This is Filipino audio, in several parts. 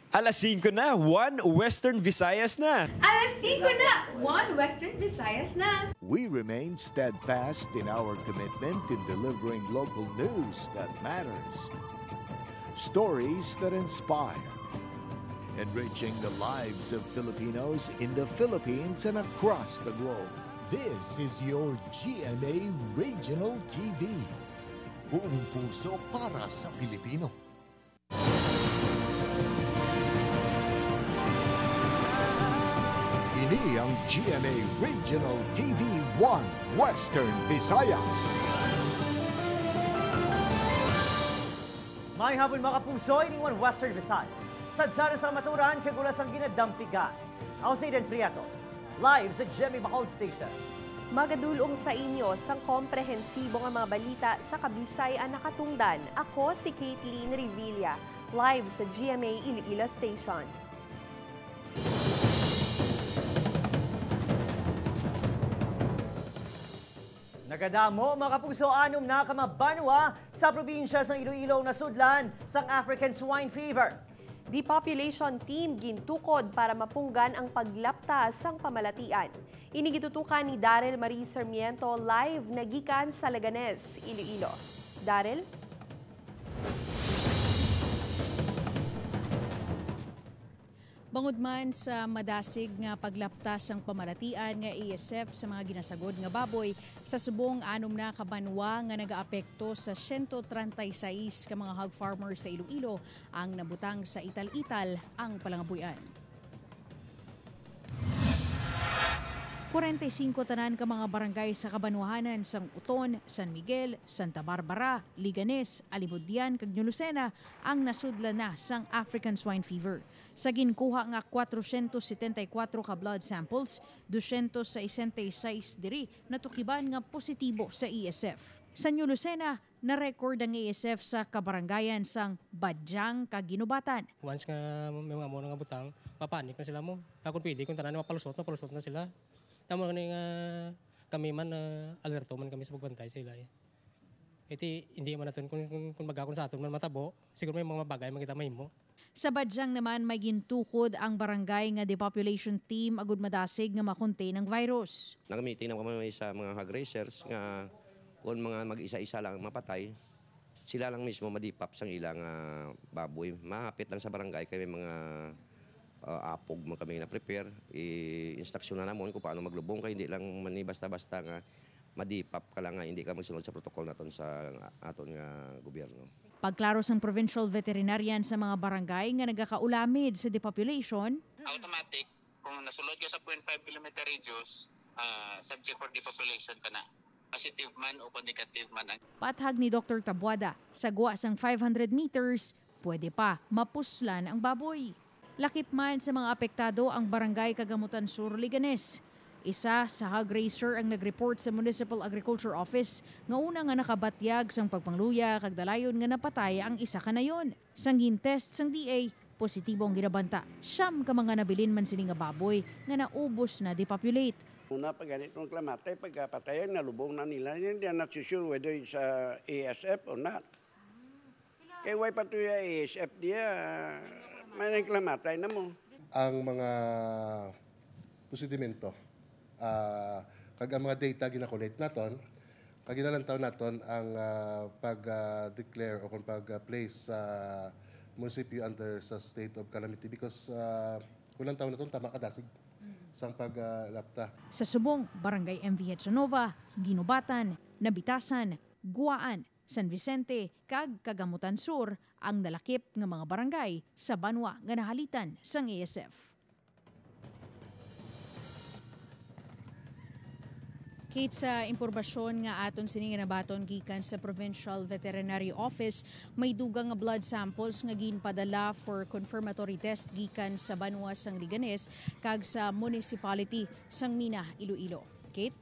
Alas 5 na, 1 Western Visayas na. Alas 5 na, 1 Western Visayas na. We remain steadfast in our commitment in delivering local news that matters. Stories that inspire. Enriching the lives of Filipinos in the Philippines and across the globe. This is your GMA Regional TV. Buong puso para sa Pilipino. Ini ang GMA Regional TV 1 Western Visayas. May hapon mga kapuso, ini 1 Western Visayas. Sadsara sa maturan, kagulas ang ginadampigan. Ako si Aiden Priatos, live sa GMA Bacolod Station. Magadulong sa inyo sang komprehensibo nga mga balita sa Kabisayan nakatungdan. Ako si Caitlin Revilla, live sa GMA Iloilo Station. Nagadamo mga kapuso, anom na kamabanwa sa probinsya ng Iloilo na sudlan sang African Swine Fever. Depopulation team gintukod para mapunggan ang paglaptas sang pamalatian. Inigitutukan ni Daryl Marie Sarmiento live na gikan sa Laganes, Iloilo. Daryl? Bangod man sa madasig nga paglaptas ang pamalatian nga ASF sa mga ginasagod nga baboy, sa subong anom na kabanwa nga nagaapekto sa 136 ka mga hog farmers sa Iloilo ang nabutang sa ital-ital ang palangabuyan. 45 tanan ka mga barangay sa kabanwahanan sang Uton, San Miguel, Santa Barbara, Liganes, Alibudian, kag Lucena ang nasudlan na sang African Swine Fever. Sa ginkuha nga 474 ka blood samples, 266 diri natukiban nga positibo sa ESF. Sa Lucena, na-record ang ESF sa kabarangayan sang Badyang kag Ginubatan. Once nga may mga mo nga butang, mapanik na sila mo. Ako pili kung tanan mapalusot na sila. Tamo nga kami man alerto man kami sa pagbantay sa ila. Iti hindi man natin kung magakon sa aton man matabo, siguro may mga bagay makita mahimo. Sa Badyang naman may gintukod ang barangay nga depopulation team agud madasig nga makontain ang virus. Nag-meeting na kami sa mga hog raisers nga kung mga mag-isa-isa lang mapatay, sila lang mismo madipap sang ilang baboy. Mahapit lang sa barangay kay may mga apog mo kami na-prepare, i-instruction na namon kung paano maglubong kay hindi lang mani basta-basta nga madipap ka lang nga hindi ka magsunod sa protocol naton sa aton nga gobyerno. Pagklaro sang provincial veterinarian sa mga barangay nga nagakaulamid sa depopulation, automatic kung nasulod ka sa 0.5 km radius, subject for depopulation ka na. Positive man o negative man. Pathag ni Dr. Tabuada, sa guwa sang 500 meters, pwede pa mapuslan ang baboy. Lakip man sa mga apektado ang Barangay Kagamutan Sur, Liganes. Isa sa hog raiser ang nag-report sa Municipal Agriculture Office nga una nga nakabatyag sang pagpangluya kag dalayon nga napatay ang isa kanayon. Sang gin-test sang DA, positibo ang ginabanta. Siyam ka mga nabilin man sini nga baboy nga naubos na depopulate. Una pag ganitong klamatay, pagkapatayan, nalubong na nila. Hindi na not sure whether it's ASF or not. Kaya why pa ito yung ASF diya, may nagklamatay na mo. Ang mga positimento, kag ang mga data ginakolate naton, kag ginalantaw naton ang pag-declare o kung pag-place sa munisipyo under sa state of calamity because kulang taon naton tama kadasig sang paglapta. Sa subong, Barangay MVH Nova, Ginubatan, Nabitasan, Guaan, San Vicente, kag Kagamutan Sur ang nalakip nga mga barangay sa banwa nga nahalitan sang ASF. Kate, sa impormasyon nga aton sini nga nabaton gikan sa Provincial Veterinary Office, may dugang nga blood samples nga ginpadala for confirmatory test gikan sa banwa sang Liganes kag sa municipality sang Mina, Iloilo. Kate?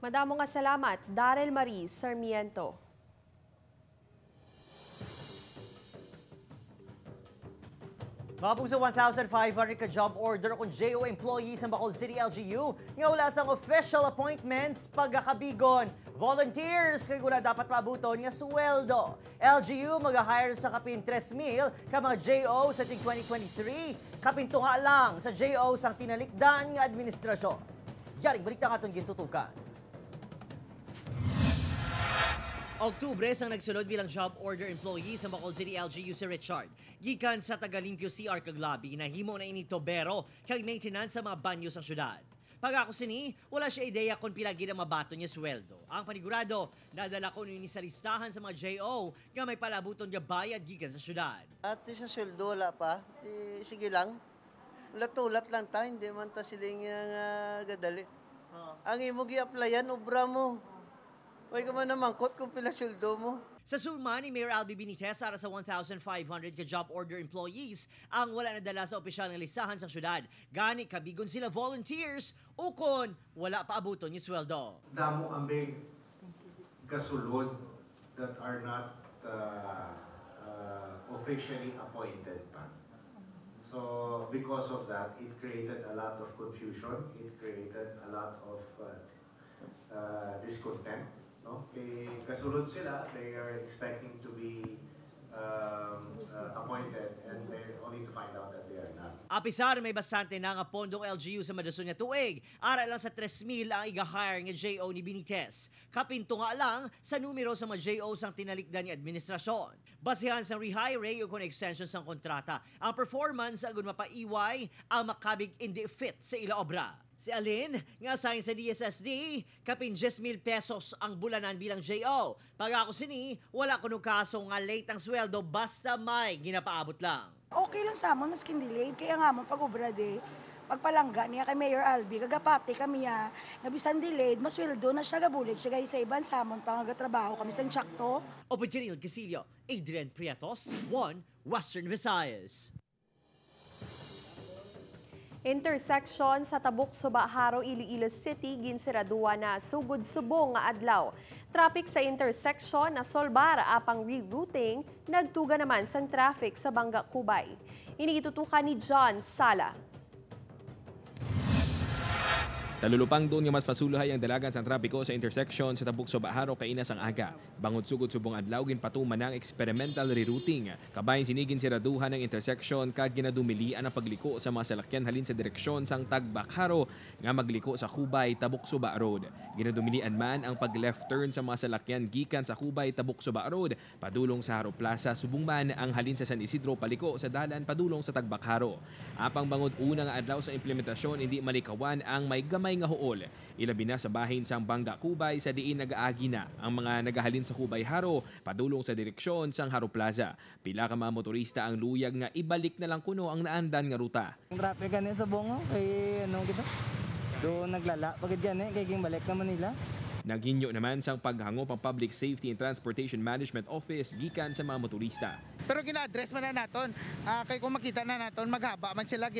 Madamo nga salamat, Daryl Marie Sarmiento. Mga puso, 1,500 ka job order kung JO employees ng Bacolod City LGU nga wala sang official appointments pagkakabigon. Volunteers kay gula dapat paabuton nga sweldo. LGU mag-hire sa kapin 3,000 ka mga JO sa tig 2023. Kapin tunga lang sa JO sang tinalikdan nga administrasyon. Yaring balik na atong gintutukan. Oktubre sang nagsunod bilang job order employee sa Bacolod City LGU si Richard. Gikan sa Tagalimpyo CR Kaglabi, nahimo na ini tobero kag maintenance sa mga banyo sa syudad. Pag ako sini, wala siya ideya kung pila gina mabato niya sweldo. Ang panigurado, nadala ko ni sa listahan sa mga JO nga may palabuton niya bayad gikan sa syudad. At sa sweldo wala pa, sige lang. Ulat-ulat lang tayo, hindi man ta siling gadali. Ang imo gi-applyan, obra mo. Huwag ka man namangkot kung pila sweldo mo. Sa suma ni Mayor Albi Benitez para sa 1,500 ka job order employees ang wala na dala sa opisyal ng listahan sa syudad. Gani kabigon sila volunteers o kon wala pa abuton yung sweldo. Damo ang big kasulod that are not officially appointed pa. So because of that, it created a lot of confusion. It created a lot of discontent. No? Kasulod sila, they are expecting to be appointed and they're only to find out that they are not. Apisar may bastante na nga pondong LGU sa Madason niya tuig. Ara lang sa 3,000 ang iga-hire nga JO ni Benitez. Kapinto nga lang sa numero sa mga JO sang tinalikdan ni administrasyon. Basihan sa rehire o kung extension sang kontrata, ang performance agun mapaiway ang makabig hindi fit sa ila obra. Si Alin, nga asign sa DSSD, kapin 10,000 pesos ang bulanan bilang JO. Pag ako sini, wala ko nung kaso nga late ang sweldo basta may ginapaabot lang. Okay lang sa amon, maskin delayed. Kaya nga mo pag-ubra pagpalangga niya kay Mayor Albi, kagapati kami nga bisan delayed, masweldo na siya gabulig siya sa iban sa amon pangatrabaho kami sa tiyakto. Opo, Casilio, Adrian Prietos, 1 Western Visayas. Intersection sa Tabuk-Suba, Haro, Iloilo City, ginsiraduwa na sugod-subong nga adlaw. Traffic sa intersection na solbar apang rerouting, nagtuga naman sang traffic sa Bangga, Kubay. Inigitutukan ni John Sala. Talulupang doon nga mas pasuluhay ang dalagan sa trapiko sa intersection sa Tabuk-Suba, Haro kainas ang aga. Bangod sugod subong adlaw ginpatuman ng experimental rerouting. Kabayan sinigin siraduhan ng intersection kag ginadumilian ang pagliko sa mga salakyan halin sa direksyon sang Tagbak, Haro nga magliko sa Kubay, Tabuk-Suba Road. Ginadumilian man ang pag-left turn sa mga salakyan gikan sa Kubay, Tabuk-Suba Road padulong sa Haro Plaza, subong man ang halin sa San Isidro paliko sa dalan padulong sa Tagbak, Haro. Apang bangod una nga adlaw sa implementasyon hindi malikawan ang may gamay nga huol. Ilabi na sa bahin sang Bangga, Kubay sa diin nagaagi na ang mga nagahalin sa Kubay, Haro padulong sa direksyon sang Haro Plaza. Pila ka mga motorista ang luyag nga ibalik na lang kuno ang naandan nga ruta. Ang traffic ganit sa Bongo kay ano kita. Do naglala pagid gani kay ging balik na Manila. Naghinyo naman sang paghango pang Public Safety and Transportation Management Office gikan sa mga motorista. Pero gina-address man na naton. Kay kung makita na naton maghaba man sila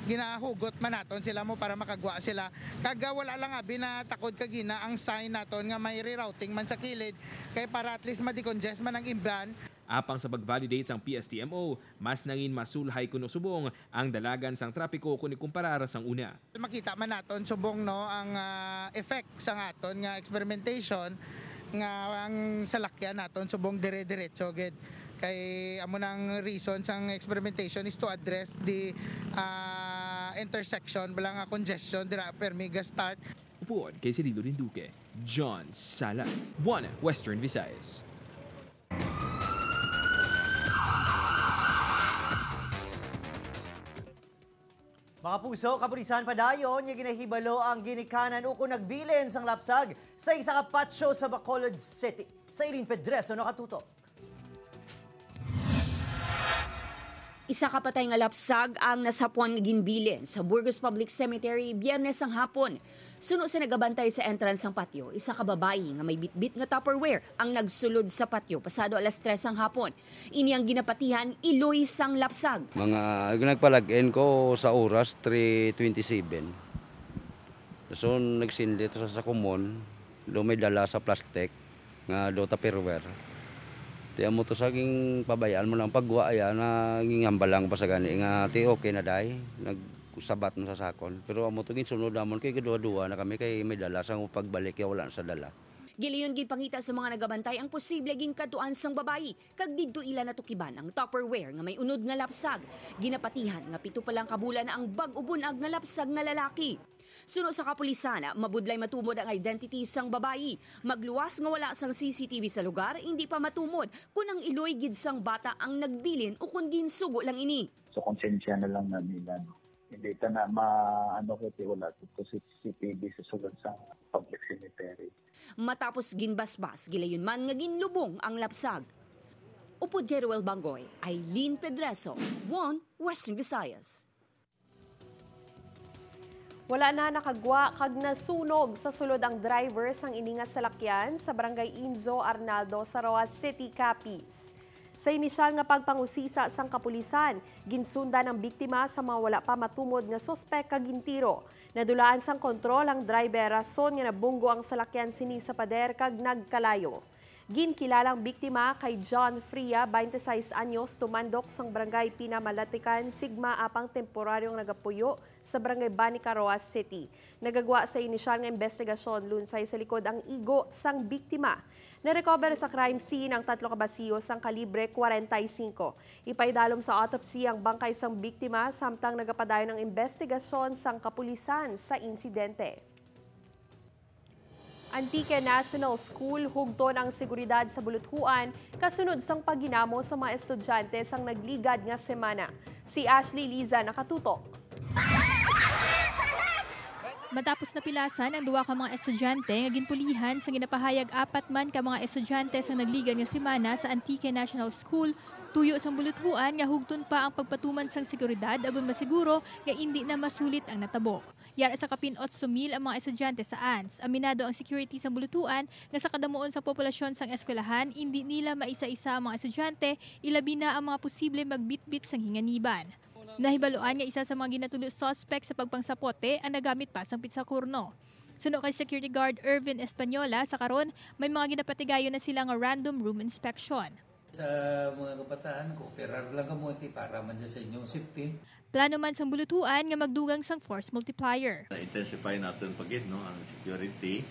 ginahugot man naton sila mo para makagwa sila. Kaga wala lang abi na takod ka gina ang sign naton nga may rerouting man sa kilid kay para at least ma-decongest man ang imban. Apang sa pag-validate sang PSTMO, mas nangin masulhay kuno subong ang dalagan sang trapiko kung ikumparar sang una. Makita man naton subong no ang effect sang aton nga experimentation nga ang salakyan naton subong dire-diretso gid. Kay amo nang reason sang experimentation is to address the intersection bilang congestion dira per mega start. Upuan kay Cirilo Rinduque, John Sala, 1 Western Visayas. Mga puso, kapulisan padayon, yung ginahibalo ang ginikanan o kung nagbilin sang lapsag sa isa ka patsyo sa Bacolod City. Sa Irene Pedreso, nakatutok. Isa ka patay nga lapsag ang nasapuan nga ginbilin sa Burgos Public Cemetery Biyernes ang hapon. Suno sa nagabantay sa entrance ng patio, isa ka babae nga may bitbit nga Tupperware ang nagsulod sa patio pasado alas 3 ang hapon. Ini ang ginapatihan iloy sang lapsag. Mga nagpalag-in ko sa oras 3:27. So nagsindi sa kumon, do may dala sa plastic nga do Tupperware. Tiyan mo to saging pabayaan mo lang pagwa aya na ngingambalang pa sa gani nga ti okay na dai. sabat ng sasakon. Pero amo to ginsunod namon kay kadua-dua na kami kay may dala sang pagbalik kay wala na sa dala. Giliyon gid pangita sa mga nagabantay ang posible ging katuan sang babayi kag didto ila natukiban ang Tupperware nga may unod nga lapsag. Ginapatihan nga 7 pa lang kabulan na ang bag-ubunag nga lapsag nga lalaki. Suno sa kapulisan, mabudlay matumod ang identity sang babayi. Magluwas nga wala sang CCTV sa lugar, hindi pa matumod kung ang iloy gid sang bata ang nagbilin o kung ginsugo lang ini. So konsensya na lang na nila. Hindi ta na maano ko wala to CCTV sa sulod sa public cemetery. Matapos ginbasbas, gilayon man nga ginlubong ang lapsag. Upod kay Ruel Bangoy, Aileen Pedreso, One Western Visayas. Wala na nakagwa kag nasunog sa sulod ang driver sang iningas salakyan sa Barangay Inzo Arnaldo sa Roa City, Capiz. Sa inisyal nga pagpangusisa sang kapulisan, ginsunda ng biktima sa mga wala pa matumod nga sospek kag gintiro. Nadulaan sang kontrol ang driver rason nga nabunggo ang salakyan sini sa pader kag nagkalayo. Ginkilalang biktima kay John Fria, 26 anyos, tumandok sang Barangay Pinamalatikan, Sigma apang temporaryong nagapuyo sa Barangay Bani, Roa City. Nagagwa sa inisyal nga investigasyon lunsay sa likod ang igo sang biktima. Narecover sa crime scene ang 3 kabasiyo sang kalibre 45. Ipaidalom sa autopsy ang bangkay sang biktima samtang nagapadayon ng investigasyon sang kapulisan sa insidente. Antique National School hugton ang seguridad sa buluthuan kasunod sang pagginamo sa mga estudyante sang nagligad nga semana. Si Ashley Liza nakatutok. Matapos napilasan ang 2 ka mga estudyante nga ginpulihan sa ginapahayag 4 man ka mga estudyante sa nagligad nga semana sa Antique National School, tuyo sang buluthuan nga hugton pa ang pagpatuman sang seguridad agon masiguro nga hindi na masulit ang natabo. Yara sa kapin 8,000 ang mga estudyante sa ANS. Aminado ang security sa buluthuan nga sa kadamuon sa populasyon sang eskwelahan, hindi nila maisa-isa ang mga estudyante, ilabi na ang mga posible magbitbit sang hinganiban. Nahibaluan nga isa sa mga ginatulo suspect sa pagpangsapote ang nagamit pa sang pitsakurno. Suno kay security guard Irvin Española, sa karon may mga ginapatigayon na sila nga random room inspection. Sa mga kabataan, kooperar lang kamunti para man sa inyong safety. Plano man sang buluthuan nga magdugang sang force multiplier. Intensify natin pagit ang security.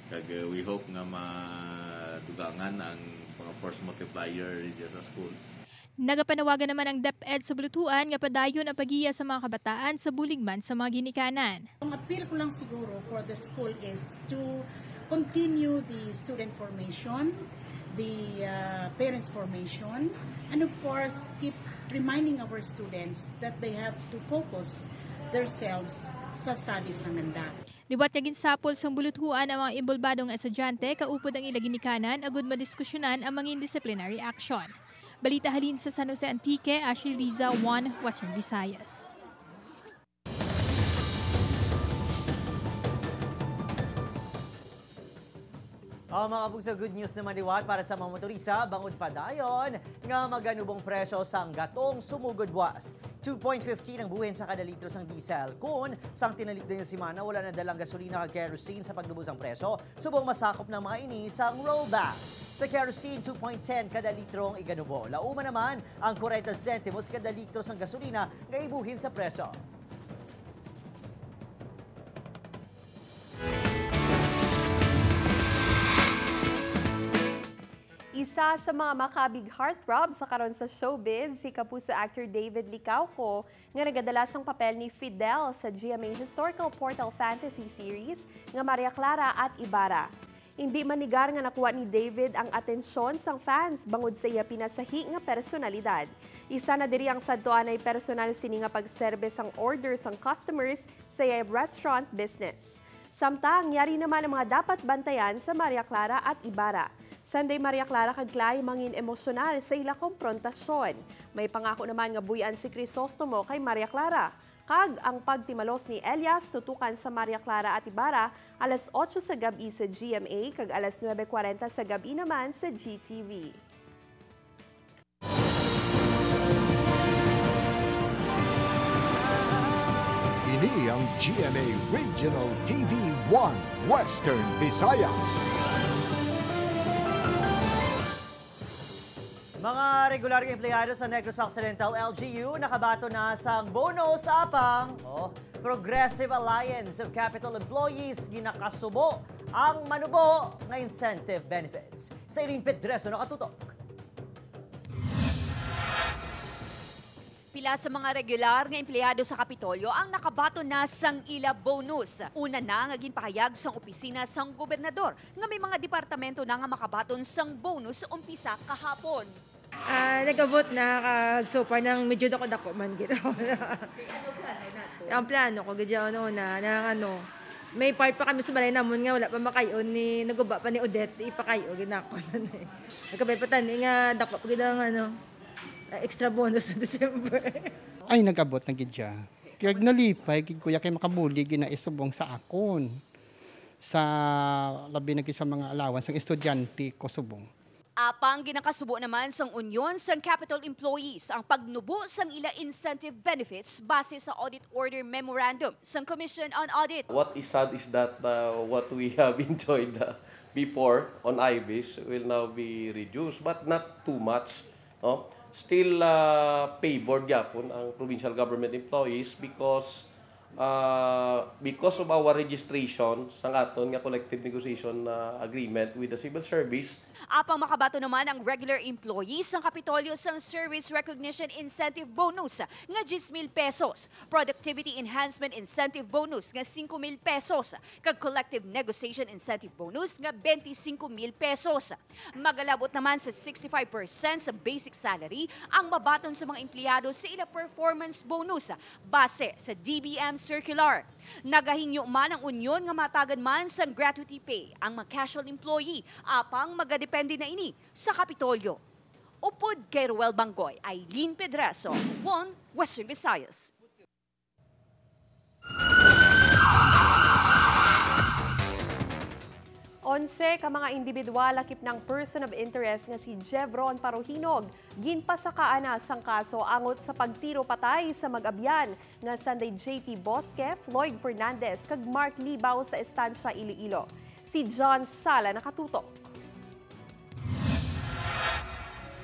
Kag we hope nga madugangan ang mga force multiplier sa school. Nagapanawagan naman ang DepEd sa buluthuan nga padayon ang pagiya sa mga kabataan sa buligman sa mga ginikanan. Ang appeal ko lang siguro for the school is to continue the student formation, the parents formation, and of course keep reminding our students that they have to focus themselves sa studies ng nanda. Liwat nga ginsapol sang buluthuan ang mga imbolbadong estudyante kaupod ang ila ginikanan agud madiskusyonan ang mga disciplinary action. Balita halin sa San Jose Antique, Ashley Liza, One Western Visayas. Mga kabugsa, good news naman diwat para sa mga motorista, bangod pa dayon nga maganubong presyo sang gatong sumugod buwas. 2.15 ang buhin sa kada litro sang diesel. Kung sang tinalit din si Mana, wala na dalang gasolina kag kerosene sa paglubos ang presyo, subong masakop ng mga ini sang rollback. Sa kerosene, 2.10 kada litro ang iganubo. Lauma naman ang 40 centimos kada litro sang gasolina nga ibuhin sa presyo. Isa sa mga makabig heartthrob sa karon sa showbiz, si kapuso actor David Licauco nga nagadala sang papel ni Fidel sa GMA Historical Portal Fantasy Series nga Maria Clara at Ibarra. Hindi manigar nga nakuha ni David ang atensyon sang fans bangod sa iya pinasahi nga personalidad. Isa na diri ang sadtuan ay personal sini nga pagserbe sang order sang customers sa iya restaurant business. Samtang yari naman ang mga dapat bantayan sa Maria Clara at Ibarra. Sunday Maria Clara kag Clay mangin emosyonal sa ila komprontasyon. May pangako naman nga buyan si Crisostomo kay Maria Clara. Kag ang pagtimalos ni Elias tutukan sa Maria Clara at Ibarra alas 8 sa gabi sa GMA kag alas 9:40 sa gabi naman sa GTV. Ini ang GMA Regional TV 1 Western Visayas. Mga mga regular empleyado sa Negros Occidental LGU nakabato na sa bonus apang Progressive Alliance of Capital Employees ginakasubo ang manubo nga incentive benefits. Sa Irene Pedreso nakatutok. Pila sa mga regular nga empleyado sa Kapitolyo ang nakabato na sang ila bonus. Una na nga ginpahayag sang opisina sang gobernador nga may mga departamento na nga makabaton sang bonus umpisa kahapon. Nag-abot na so far ng medyo dako-dako man gito. Ang plano ko gadyo na may part pa kami sa balay namon nga wala pa makayon ni naguba pa ni Odette ipakayo ginako na. Nagkabay pa tani nga dako gidang extra bonus sa December. Ay, nag-abot na gidya. Kaya nalipay, kuya kay makabuli, ginaisubong sa akon. Sa labi na sa mga allowance, ang estudyante ko subong. Apang ginakasubo naman sang Union sang Capital Employees ang pagnubo sang ila incentive benefits base sa Audit Order Memorandum sang Commission on Audit. What is sad is that what we have enjoyed before on IBIS will now be reduced, but not too much. No? Still favored yapon ang provincial government employees because of our registration sa aton nga collective negotiation agreement with the civil service. Apang makabato naman ang regular employees ng Kapitolyo sang Service Recognition Incentive Bonus nga 10,000 pesos, Productivity Enhancement Incentive Bonus nga 5,000 pesos, kag Collective Negotiation Incentive Bonus nga 25,000 pesos. Magalabot naman sa 65% sa basic salary ang mabaton sa mga empleyado sa ila performance bonus base sa DBM Circular. Nagahingyo man ang Union nga matagan man sa gratuity pay ang mga casual employee apang magadepende na ini sa Kapitolyo. Upod kay Ruel Bangoy, Aileen Pedreso, One Western Visayas. Onse ka mga individual lakip ng person of interest nga si Jevron Paruhinog ginpasakaan na sang kaso angot sa pagtiro patay sa mag-abyan nga Sunday JP Bosque, Floyd Fernandez kag Mark Libaw sa estansya Iloilo. Si John Sala nakatutok.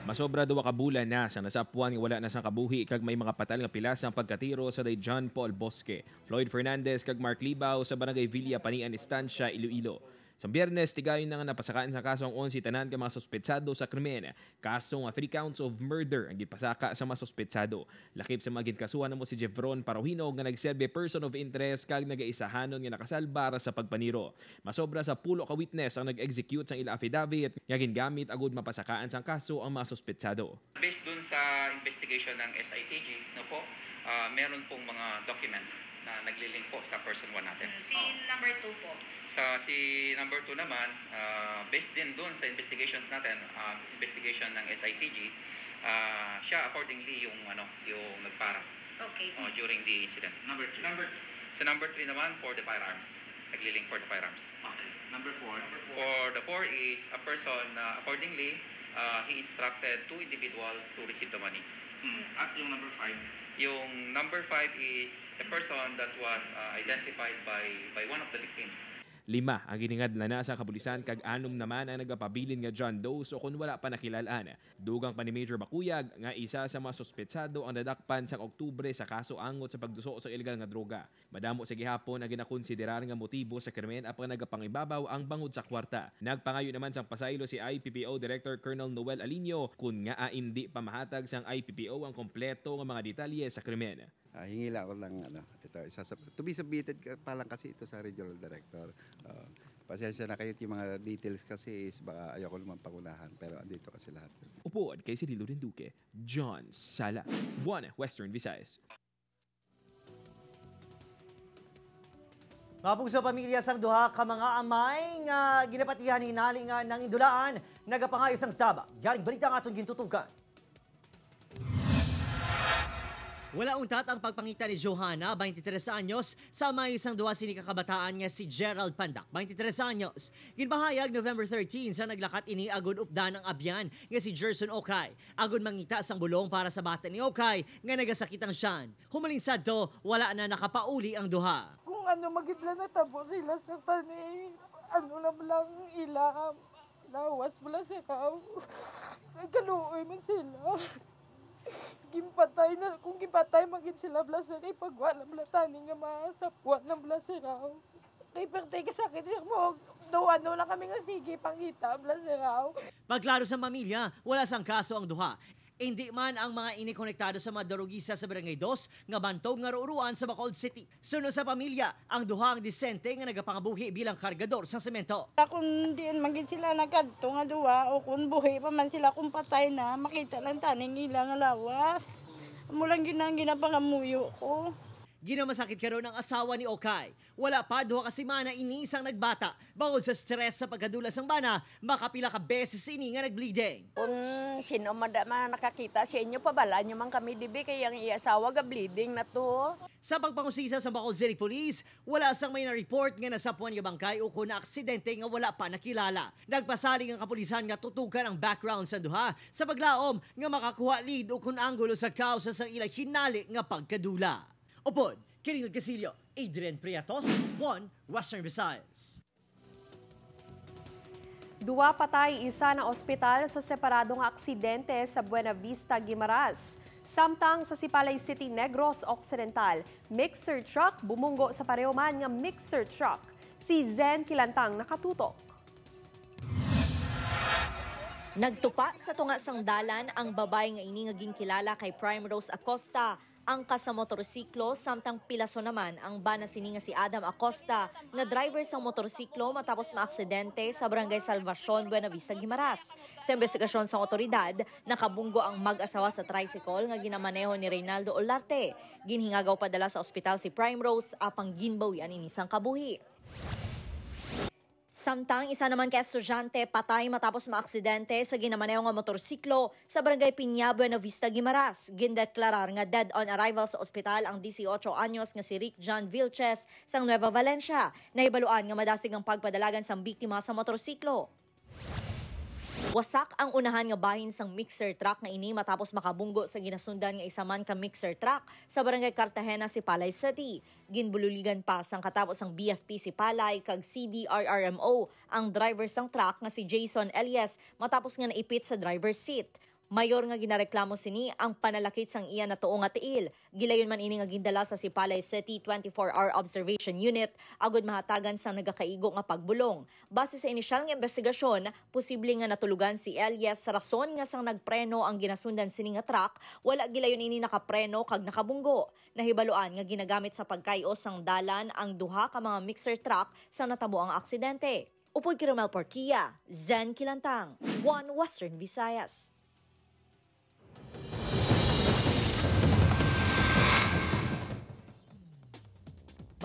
Masobra 2 ka bulan na sa nasapuan nga wala na sang kabuhi kag may mga patal nga pilas ng pagkatiro sa day John Paul Bosque, Floyd Fernandez kag Mark Libaw sa Barangay Villa Panian Estancia Iloilo. Sa Biyernes, tigayon na nga napasakaan sa kasong 11 tanan ka mga sospetsado sa krimen. Kaso nga 3 counts of murder ang gipasaka sa mga sospetsado. Lakip sa mga ginkasuhan na mo si Jevron Paruhinog nga nagserbe person of interest kag nagaisahanon nga nakasalbar sa pagpaniro. Masobra sa 10 ka witness ang nag-execute sa ila affidavit nga gingamit agud mapasakaan sang kaso ang mga sospetsado. Based dun sa investigation ng SITG, meron pong mga documents na naglilink po sa person 1 natin. Si number 2 po? Si number 2 naman, based din dun sa investigations natin, investigation ng SITG, siya accordingly yung nagpara. Okay. During the incident. Number 3? Sa number 3 naman, for the firearms. Naglilink for the firearms. Okay. Number 4? For the 4 is a person, accordingly, he instructed 2 individuals to receive the money. At yung number 5? Yung number 5 is a person that was identified by one of the victims. 5 ang giningadla na sa kapulisan kag 6 naman ang nagapabilin nga John Doe so kung wala pa nakilalaan. Dugang pa ni Major Bakuyag nga isa sa mga sospetsado ang nadakpan sa Oktubre sa kaso angot sa pagduso sa illegal nga droga. Madamo sa gihapon ang ginakonsiderar nga motibo sa krimen apang nagapangibabaw ang bangod sa kwarta. Nagpangayo naman sang pasaylo si IPPO Director Colonel Noel Alinio kun nga hindi pa mahatag sang IPPO ang kompleto nga mga detalye sa krimen. Hingila ko lang ito to be submitted pa lang kasi ito sa regional director. Pasensya na kayo yung mga details kasi is baka ayoko naman pangunahan pero andito kasi lahat. Upuan kay Cirilo Duque, John Sala, One Western Visayas. Mapug sa pamilya sang duha ka mga amay nga ginapatihan hinali nga ng indulaan nagapangayos ang taba. Galing balita nga atong gintutukan. Wala untat ang pagpangita ni Johanna, 23 anyos, sa may isang duwa sini kakabataan nga si Gerald Pandak, 23 anyos. Ginbahayag November 13 sa naglakat ini agud updan ang abyan nga si Gerson Okay. Agud mangita sang bulong para sa bata ni Okay nga nagasakit ang siyan. Humaling sadto, wala na nakapauli ang duha. Kung magidla na tabo sila sa tani, lang ila lawas wala siraw. Nagkaluoy man sila. Gimpatay na, kung gimpatay magin sila blaser kay pagwala blatani nga masapwat ng blaseraw. Kay pertay kasakit siya mo, ano lang kami nga sige pangita blaseraw. Pagklaro sa pamilya, wala sang kaso ang duha. Hindi man ang mga inikonektado sa mga darugisa sa Barangay 2 nga bantog nga ruuruan sa Bacolod City. Sunod sa pamilya, ang duha ang disente nga nagapangabuhi bilang kargador sa semento. Kung diin magin sila nagkadto nga duwa o kung buhi pa man sila kung patay na, makita lang taning ilang lawas. Mulang ginapangamuyo ko. Ginamasakit karon ang asawa ni Okay. Wala pa duha ka semana inisang nagbata. Bangod sa stress sa pagkadula sang bana, makapila ka beses ini nga nagbleeding. Kung sino man nakakita sa inyo, pabala nyo man kami dibi kay ang iasawa ga bleeding na to. Sa pagpangusisa sa Bacolod City Police, wala sang may na-report nga nasapuan nga bangkay o kung na aksidente nga wala pa nakilala. Nagpasaling ang kapulisan nga tutukan ang background sa duha sa paglaom nga makakuha lead o kung anggulo sa kausa sang ilang hinali nga pagkadula. Upod, Kiril Casillo, Adrian Priatos, 1 Western Visayas. Duwa patay, isa na ospital sa separadong aksidente sa Buena Vista, Guimaras. Samtang sa Sipalay City, Negros Occidental, mixer truck bumunggo sa pareho man nga mixer truck. Si Zen Kilantang nakatutok. Nagtupa sa tunga sang dalan ang babae nga ini nga ginkilala kay Prime Rose Acosta. Ang sa motorsiklo, samtang pilaso naman ang bana sini nga si Adam Acosta, nga driver sa motorsiklo matapos maaksidente sa Barangay Salvacion, Buena Vista, Guimaras. Sa investigasyon sa otoridad, nakabunggo ang mag-asawa sa tricycle nga ginamaneho ni Reynaldo Olarte. Ginhingagaw padala sa ospital si Prime Rose apang ginbawian inisang kabuhi. Samtang isa naman ka estudyante patay matapos maaksidente sa ginamaneho nga motorsiklo sa Barangay Piña, Buena Vista, Guimaras. Gindeklarar nga dead on arrival sa ospital ang 18 anyos nga si Rick John Vilches sang Nueva Valencia. Nahibaluan nga madasig ang pagpadalagan sang biktima sa motorsiklo. Wasak ang unahan nga bahin sang mixer truck nga ini matapos makabunggo sa ginasundan nga isa man ka mixer truck sa Barangay Cartagena, Sipalay City. Ginbululigan pa sang katapos ang BFP Sipalay kag CDRRMO ang driver sang truck nga si Jason Elias matapos nga naipit sa driver's seat. Mayor nga ginareklamo sini ang panalakit sang iya na tuong nga tiil. Gilayon man ini nga gindala sa Sipalay City 24-hour observation unit agud mahatagan sang nagakaigo nga pagbulong. Base sa inisyal nga investigasyon, posible nga natulugan si Elias sa rason nga sang nagpreno ang ginasundan sini nga truck, wala gilayon ini nakapreno kag nakabunggo. Nahibaluan nga ginagamit sa pagkayos sang dalan ang duha ka mga mixer truck sa natabo ang aksidente. Upod kay Romel Porquia, Zen Kilantang, 1 Western Visayas.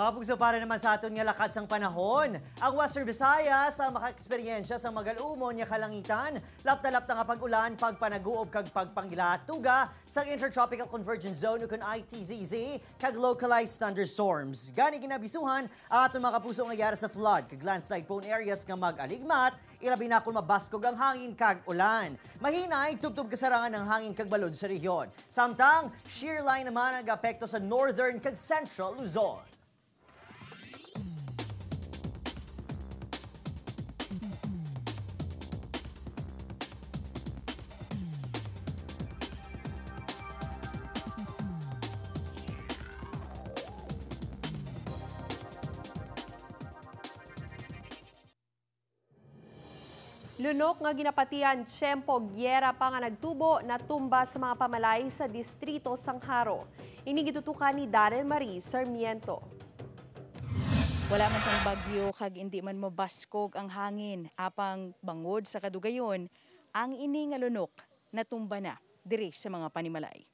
Mapugso para naman sa aton nga lakad sang panahon. Ang Western Visayas ang maka-eksperyensya sa magalumon nga kalangitan. Lapta-lapta nga pag-ulan, pagpanaguob kag pagpanggilatuga sa Intertropical Convergence Zone ukon ITZZ kag localized thunderstorms. Gani ginabisuhan ang aton mga kapuso nga yara sa flood kag landslide prone areas nga mag-aligmat, ilabi na kung mabaskog ang hangin kag ulan. Mahinay tubtub kasarangan ng hangin kag balod sa rehiyon. Samtang shear line naman ang apekto sa northern kag central Luzon. Lunok nga ginapatian tiyempo gyera pa nga nagtubo na tumba sa mga pamalay sa distrito Sangharo. Ini gitutukan ni Darrell Marie Sarmiento. Wala man sang bagyo kag hindi man mabaskog ang hangin apang bangod sa kadugayon, ang ini nga lunok natumba na diri sa mga panimalay.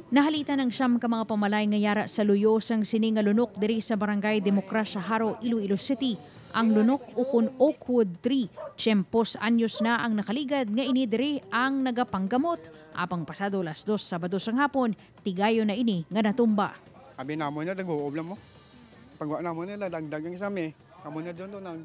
Nahalita ng siyam ka mga pamalay nga yara sa luyo sang sini nga lunok diri sa Barangay Demokrasya Haro, Iloilo City. Ang lunok ukon Oakwood 3, tiyempos anyos na ang nakaligad nga ini diri ang nagapanggamot. Apang pasado las 2 Sabado sang hapon, tigayo na ini nga natumba. Abi namo na nag-uuob lang mo. Pagwa namo nila dagdagang isami. Kamo na doon nang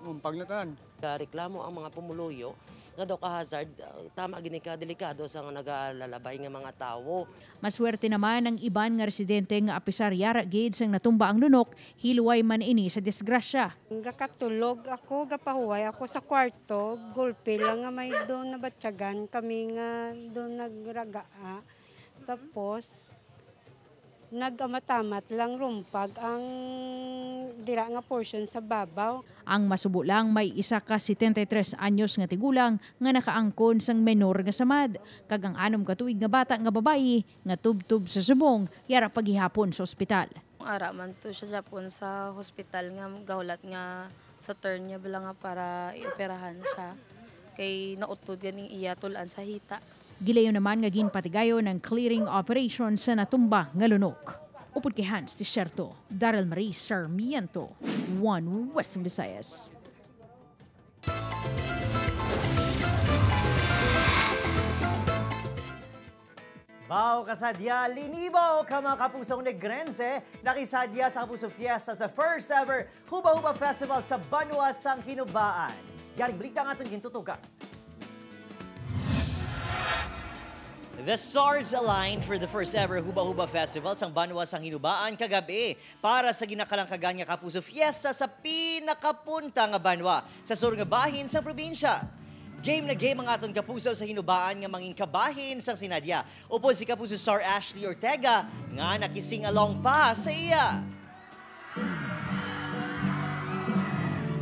umpag na tanan. Reklamo ang mga pumuluyo nga daw ka hazard, tama gini ka delikado sa nagalalabay nga mga tawo. Maswerte naman ang iban nga residente nga apisar yara gid sang natumba ang lunok, hiluway man ini sa disgrasya. Gakatulog ako, gapahuway ako sa kwarto, gulpi lang nga may doon na batyagan kami nga doon nagragaa. Tapos nagamatamat lang rumpag ang dira nga portion sa babaw. Ang masubo lang may isa ka 73 anyos nga tigulang nga nakaangkon sang menor nga samad. Kag ang 6 ka tuig nga bata nga babayi nga tubtub sa subong yara paghihapon sa ospital. Ara man to siya Japon sa hospital nga gahulat nga sa turn niya bala nga para ioperahan siya. Kay nautod ganing iya tulan sa hita. Gilayo naman nga ginpatigayo ng clearing operation sa natumba nga lunok. Upod kay Hans Tiserto, Daryl Marie Sarmiento, One Western Visayas. Bao kasadya, linibo ka mga kapusong Negrense, nakisadya sa Kapuso Fiesta sa first ever Huba Huba Festival sa Banwa sang Hinubaan. Galing balita nga itong gintutukan. The stars aligned for the first ever Huba Huba Festival sa Banwa sang Hinubaan kagabi para sa ginakalangkagan nga Kapuso Fiesta sa pinakapunta nga banwa sa sur nga bahin sa probinsya. Game na game ang aton kapuso sa Hinubaan nga manging kabahin sang sinadya. Upo si Kapuso star Ashley Ortega nga nakising along pa sa iya.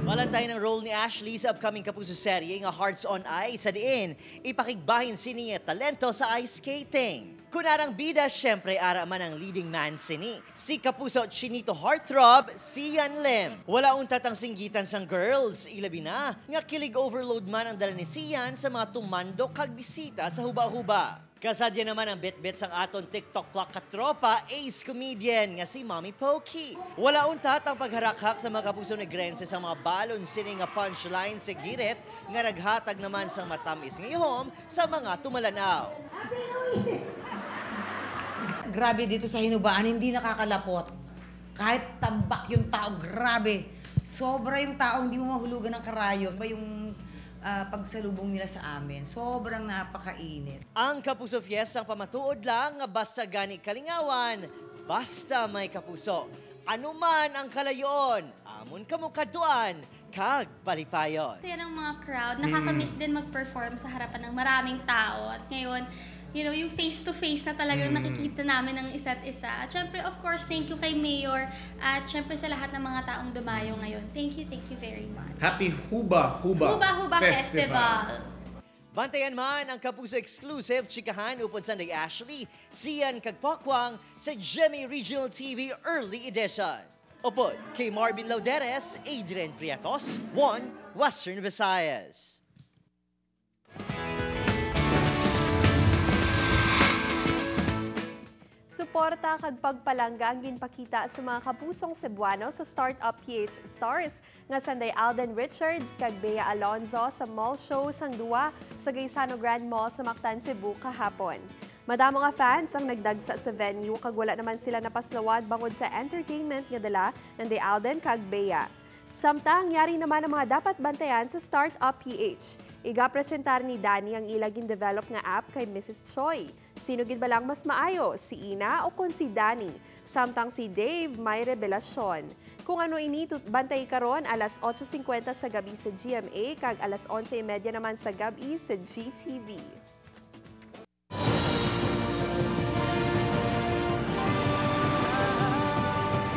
Malantay ng role ni Ashley sa upcoming Kapuso serye nga Hearts on Ice sa diin, ipakigbahin sini nga talento sa ice skating. Kunarang bida, syempre ara man ang leading man sini. Si Kapuso Chinito Heartthrob, Sian Lim. Wala untat ang singgitan sang girls, ilabi na nga kilig overload man ang dala ni Sian sa mga tumando kag bisita sa huba-huba. Kasadya naman ang bit-bit sang aton TikTok clock katropa, ace comedian nga si Mommy Pokey. Wala untat ang pagharakhak sa mga Kapuso Negrense sa mga balon sini nga punchline sa girit nga naghatag naman sang matamis ngayom sa mga tumalanaw. Grabe dito sa Hinubaan, hindi nakakalapot. Kahit tambak yung tao, grabe. Sobra yung tao, hindi mo mahulugan ng karayom. Ba yung pagsalubong nila sa amin. Sobrang napakainit. Ang Kapuso Fiesta ang pamatuod lang nga basta gani kalingawan, basta may kapuso. Ano man ang kalayoon, amon kamo kaduan, kag palipayon. Yan ang mga crowd, nakakamiss din mag-perform sa harapan ng maraming tao. At ngayon, you know, yung face-to-face na talagang nakikita namin ng isa't isa. At syempre, of course, thank you kay Mayor at syempre sa lahat ng mga taong dumayo ngayon. Thank you very much. Happy Huba Huba, Festival! Bantayan man ang Kapuso exclusive chikahan upod Sunday Ashley, Sian Kagpakwang sa Jemmy Regional TV Early Edition. Upod kay Marvin Lauderes, Adrian Priatos, One Western Visayas. Suporta kag pagpalangga ang ginpakita sa mga kapusong Cebuano sa Startup PH Stars nga Sunday Alden Richards kag Bea Alonzo sa mall show sang duwa sa Gaisano Grand Mall sa Mactan, Cebu kahapon. Madamo nga fans ang nagdagsa sa venue kag wala naman sila napaslawad bangod sa entertainment nga dala ng Day Alden kag Bea. Samtang yari naman ang mga dapat bantayan sa Startup PH. Iga-presentar ni Danny ang ilaging develop nga app kay Mrs. Choi. Sino gid ba lang mas maayo, si Ina o kun si Danny? Samtang si Dave may revelasyon. Kung ano ini bantay karon alas 8:50 sa gabi sa GMA kag alas 11:30 naman sa gabi sa GTV.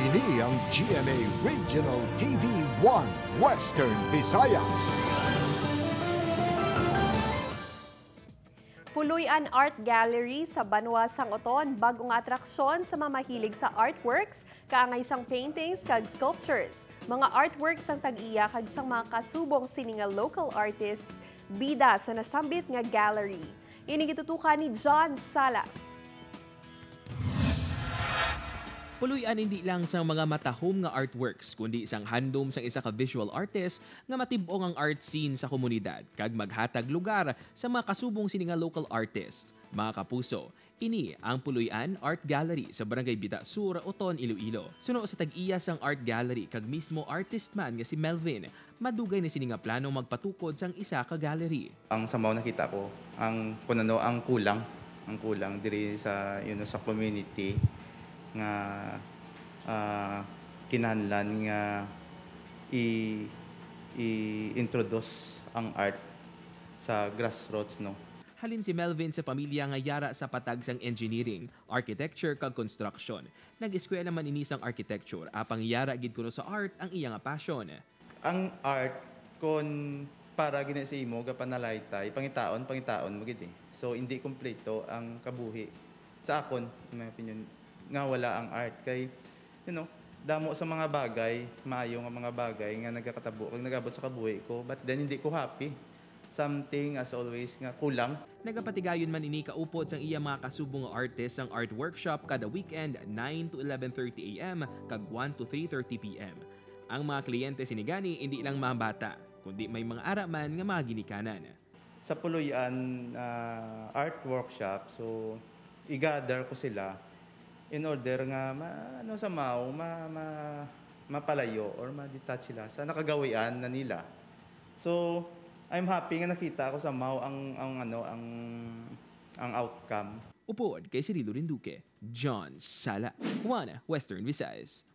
Ini ang GMA Regional TV 1 Western Visayas. Puluyan Art Gallery sa Banwa sang Oton, bagong atraksyon sa mamahilig sa artworks, kaangay sang paintings kag sculptures. Mga artworks ang tag-iya kag sang mga kasubong sininga local artists, bida sa nasambit nga gallery. Ini gitutukan ni John Sala. Puluyan hindi lang sa mga matahom nga artworks, kundi isang handom sang isa ka visual artist nga matibong ang art scene sa komunidad kag maghatag lugar sa mga kasubong sini nga local artist. Mga kapuso, ini ang Puluyan Art Gallery sa Barangay Bita Sur, Oton, Iloilo. Suno sa tag-iyas ang art gallery kag mismo artist man nga si Melvin, madugay na sini nga planong magpatukod sang isa ka gallery. Ang samaw nakita ko, ang kunano ang kulang diri sa sa community nga kinahanglan nga i-introduce ang art sa grassroots Halin si Melvin sa pamilya nga yara sa patag sang engineering, architecture kag construction. Nag-eskwela man ini sang architecture, apang yara gid kuno sa art ang iya nga passion. Ang art kon para gina sa imo gapanalaytay pangitaon mo gid So hindi kompleto ang kabuhi sa akon, in my opinion, nga wala ang art kay damo sa mga bagay, maayo nga mga bagay nga nagakatabo kag nagabot sa kabuhi ko, but then hindi ko happy. Something as always nga kulang. Nagapatigayon man ini kaupod sang iya mga kasubong nga artist ang art workshop kada weekend 9 to 11:30 AM kag 1 to 3:30 PM. Ang mga kliyente sinigani hindi lang mga bata, kundi may mga araman nga mga ginikanan. Sa Puluyan art workshop, so i-gather ko sila in order nga mapalayo or ma-detach sila sa nakagawian na nila. So I'm happy nga nakita ko sa MAU ang outcome. Upod kay Cirilo Rinduque, John Sala, Juana, Western Visayas.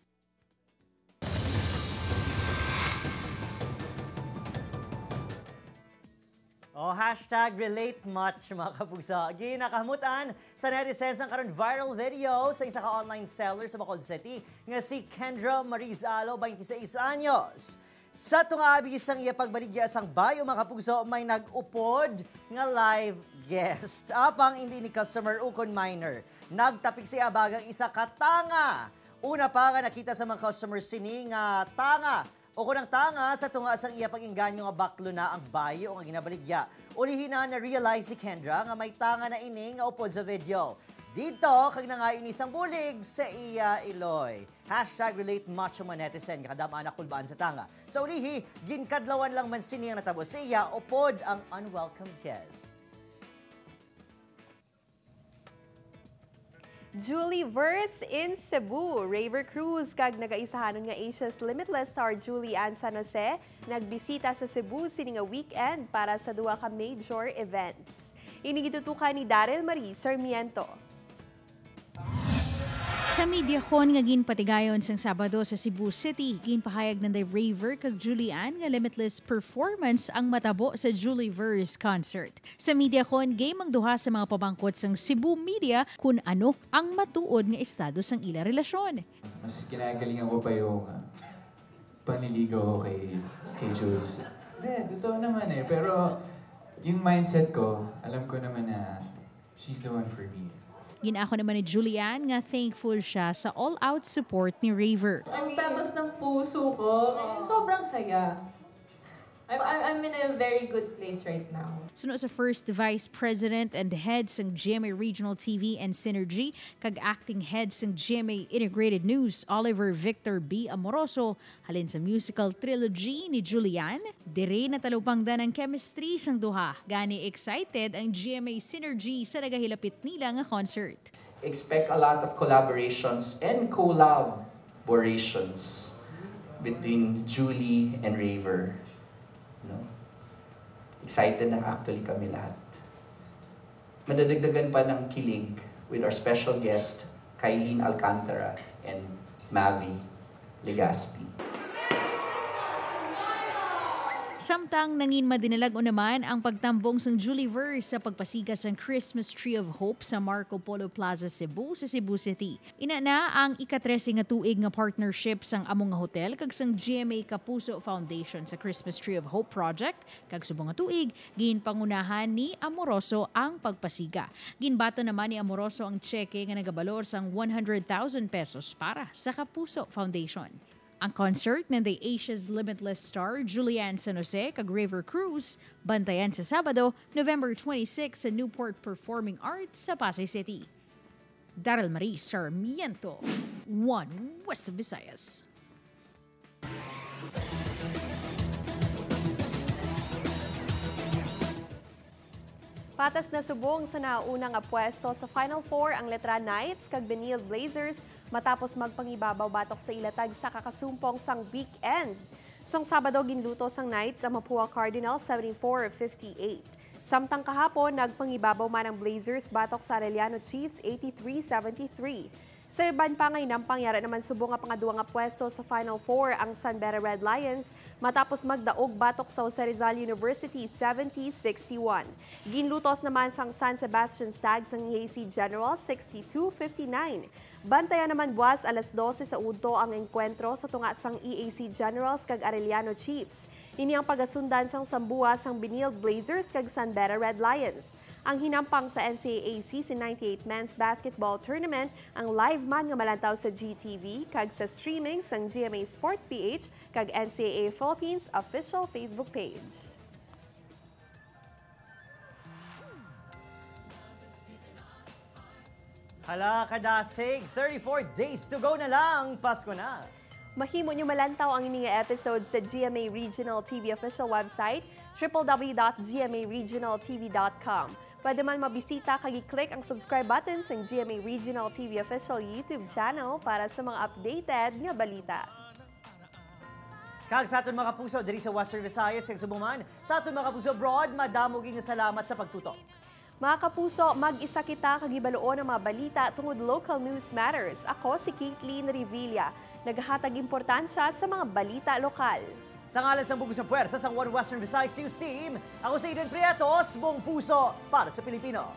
#relate much mga kapugsa. Ginakamutan sa netizens ang karon viral video sa isa ka online seller sa Bacolod City nga si Kendra Marizalo, 26 anyos. Sa tungabi isang iya pagbaligya sang bayo mga kapugso, may nag-upod nga live guest. Apang hindi ni customer ukon minor. Nagtapik siya bagang isa ka tanga. Una pa nga nakita sa mga customers sini nga tanga. Ukon ang tanga sa tunga sang iya pag-inganyo nga baklo na ang bayo nga ginabaligya. Ulihin na realize si Kendra nga may tanga na ini nga upod sa video. Dito, kag nangayon isang bulig sa iya Iloy. #relate much mga netizen, kadama na kulbaan sa tanga. Sa ulihi, ginkadlawan lang man sini ang natabo sa iya, upod ang unwelcome guest. Julieverse in Cebu. Raver Cruz kag nagaisahanon nga Asia's Limitless star Julianne San Jose nagbisita sa Cebu sini nga weekend para sa duha ka major events. Inigitutukan ni Daryl Marie Sarmiento. Sa MediaCon nga ginpatigayon sang Sabado sa Cebu City, ginpahayag ng Raver kag Julianne nga limitless performance ang matabo sa Julieverse concert. Sa MediaCon, game ang duha sa mga pabangkot sang Cebu Media kung ano ang matuod nga estado sang ila relasyon. Mas kinagalingan ko pa yung paniligaw ko kay Jules. Hindi, totoo naman pero yung mindset ko, alam ko naman na she's the one for me. Ginako naman ni Julianne nga thankful siya sa all-out support ni Raver. Ang status ng puso ko, sobrang saya. I'm in a very good place right now. Suno sa first Vice President and head sang GMA Regional TV and Synergy, kag acting head sang GMA Integrated News, Oliver Victor B. Amoroso, halin sa musical trilogy ni Julianne, dire na talupangdan ang chemistry sang duha. Gani excited ang GMA Synergy sa nagahilapit nila nga concert. Expect a lot of collaborations and collaborations between Julie and Raver. Excited na actually kami lahat. Madadagdagan pa ng kilig with our special guest, Kylene Alcantara and Mavi Legaspi. Samtang nangin madinalag o naman ang pagtambong sang Julieverse sa pagpasigas ng Christmas Tree of Hope sa Marco Polo Plaza, Cebu sa Cebu City. Ina na ang ika-13 nga tuig nga partnership sang among nga hotel kag sang GMA Kapuso Foundation sa Christmas Tree of Hope project kag subong nga tuig ginpangunahan ni Amoroso ang pagpasiga. Ginbato naman ni Amoroso ang cheque nga nagabalor sang 100,000 pesos para sa Kapuso Foundation. Ang concert ng The Asia's Limitless star Julianne San Jose kag Raver Cruz bantayan sa Sabado, November 26 sa Newport Performing Arts sa Pasay City. Daryl Marie Sarmiento, One West Visayas. Patas na subong sa naunang pwesto sa Final Four ang Letra Knights kag Benil Blazers matapos magpangibabaw batok sa ilatag sa kakasumpong sang weekend. Sang Sabado ginluto sang Knights ang Mapua Cardinals 74-58. Samtang kahapon nagpangibabaw man ang Blazers batok sa Arellano Chiefs 83-73. Sa iban pa ngayon ang pangyara naman subong nga pangaduwa nga pwesto sa Final Four ang San Beda Red Lions matapos magdaog batok sa Jose Rizal University 70-61. Ginlutos naman sang San Sebastian Stags ang EAC Generals 62-59. Bantayan naman buwas alas 12 sa udto ang enkwentro sa tunga sang EAC Generals kag Arellano Chiefs. Ini ang pagasundan sang Sambua sang Benil Blazers kag San Beda Red Lions. Ang hinampang sa NCAA si 98 Men's Basketball Tournament ang live man nga malantaw sa GTV kag sa streaming sang GMA Sports PH kag NCAA Philippines official Facebook page. Hala, kadasig, 34 days to go na lang, Pasko na. Mahimo nyo malantaw ang ining episode sa GMA Regional TV official website www.gmaregionaltv.com. Pwede man mabisita kag i-click ang subscribe button sa GMA Regional TV official YouTube channel para sa mga updated nga balita. Kag sa aton mga kapuso diri sa Western Visayas ug Subuman, sa aton mga kapuso abroad, madamo gyud salamat sa pagtutok. Mga kapuso, mag-isa kita kag ibaluon ang mga balita tungod local news matters. Ako si Caitlin Revilla, naghahatag importansya sa mga balita lokal. Sa ngalan sa Bugos ng Puwersa sa One Western Visayas News Team, ako si Eden Prietos, buong puso para sa Pilipino.